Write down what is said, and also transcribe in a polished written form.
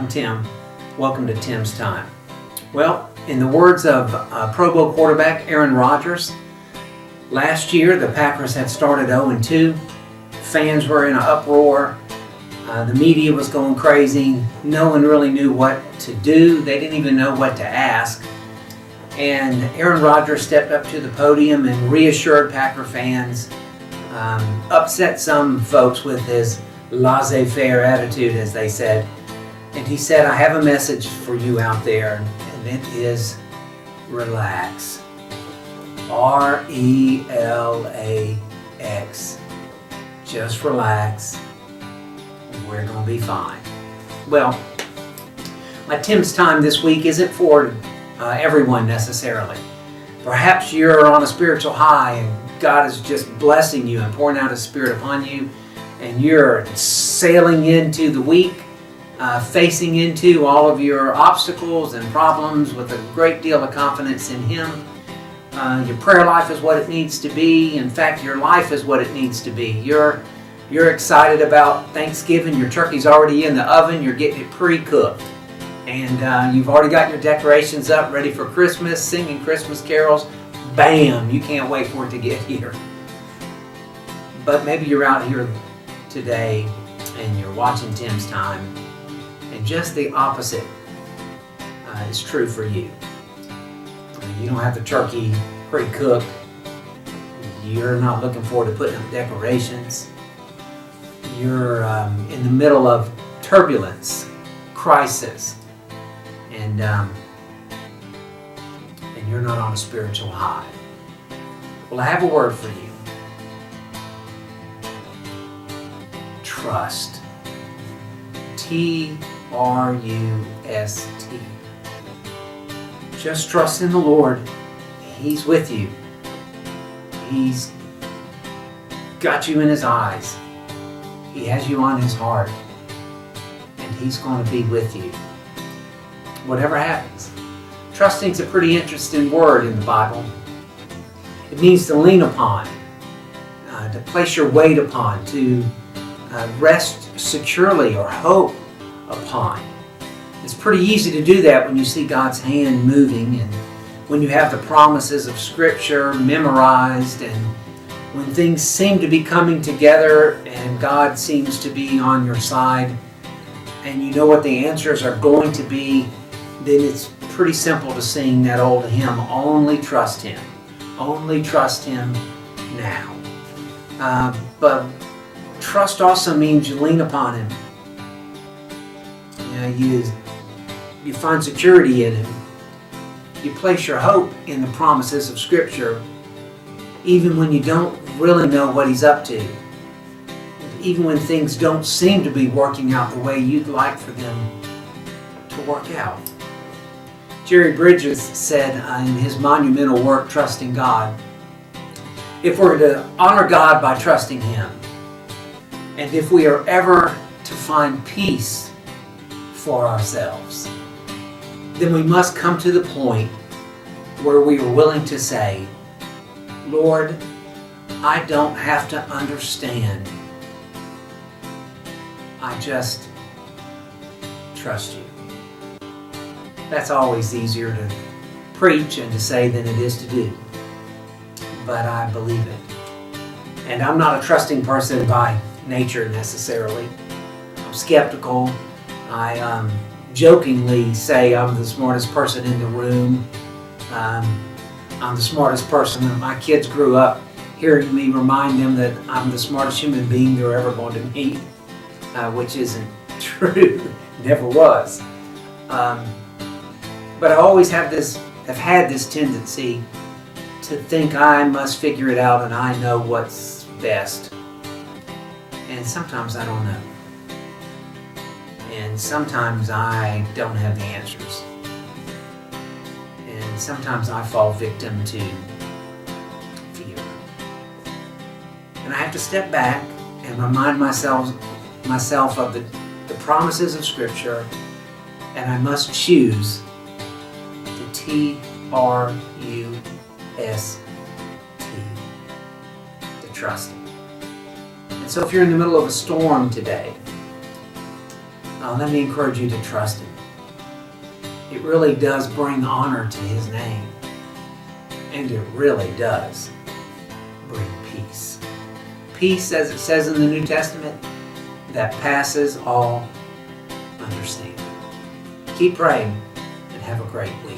I'm Tim. Welcome to Tim's Time. Well, in the words of Pro Bowl quarterback Aaron Rodgers, last year the Packers had started 0-2. Fans were in an uproar. The media was going crazy. No one really knew what to do. They didn't even know what to ask. And Aaron Rodgers stepped up to the podium and reassured Packer fans, upset some folks with his laissez-faire attitude, as they said. And he said, I have a message for you out there, and it is relax. R-E-L-A-X. Just relax. We're going to be fine. Well, my Tim's Time this week isn't for everyone necessarily. Perhaps you're on a spiritual high and God is just blessing you and pouring out His Spirit upon you, and you're sailing into the week, facing into all of your obstacles and problems with a great deal of confidence in Him. Your prayer life is what it needs to be. In fact, your life is what it needs to be. You're excited about Thanksgiving. Your turkey's already in the oven. You're getting it pre-cooked. And you've already got your decorations up, ready for Christmas, singing Christmas carols. Bam! You can't wait for it to get here. But maybe you're out here today and you're watching Tim's Time, and just the opposite is true for you. You don't have the turkey pre-cooked. You're not looking forward to putting up decorations. You're in the middle of turbulence, crisis, and you're not on a spiritual high. Well, I have a word for you. Trust. T-R-U-S-T. Just trust in the Lord. He's with you. He's got you in His eyes. He has you on His heart. And He's going to be with you, whatever happens. Trusting is a pretty interesting word in the Bible. It means to lean upon, to place your weight upon, to rest securely or hope upon. It's pretty easy to do that when you see God's hand moving, and when you have the promises of Scripture memorized, and when things seem to be coming together and God seems to be on your side, and you know what the answers are going to be. Then it's pretty simple to sing that old hymn, Only Trust Him. Only trust Him now. But trust also means you lean upon Him. You find security in Him. You place your hope in the promises of Scripture, even when you don't really know what He's up to. Even when things don't seem to be working out the way you'd like for them to work out. Jerry Bridges said in his monumental work, Trusting God, if we're to honor God by trusting Him, and if we are ever to find peace for ourselves, then we must come to the point where we are willing to say, Lord, I don't have to understand. I just trust You. That's always easier to preach and to say than it is to do. But I believe it. And I'm not a trusting person by nature necessarily. I'm skeptical. I jokingly say I'm the smartest person in the room. I'm the smartest person. My kids grew up hearing me remind them that I'm the smartest human being they're ever going to meet, which isn't true. Never was. But I always have had this tendency to think I must figure it out and I know what's best. And sometimes I don't know. And sometimes I don't have the answers. And sometimes I fall victim to fear. And I have to step back and remind myself of the promises of Scripture, and I must choose the T-R-U-S-T, to trust Him. And so if you're in the middle of a storm today, let me encourage you to trust Him. It really does bring honor to His name. And it really does bring peace. Peace, as it says in the New Testament, that passes all understanding. Keep praying and have a great week.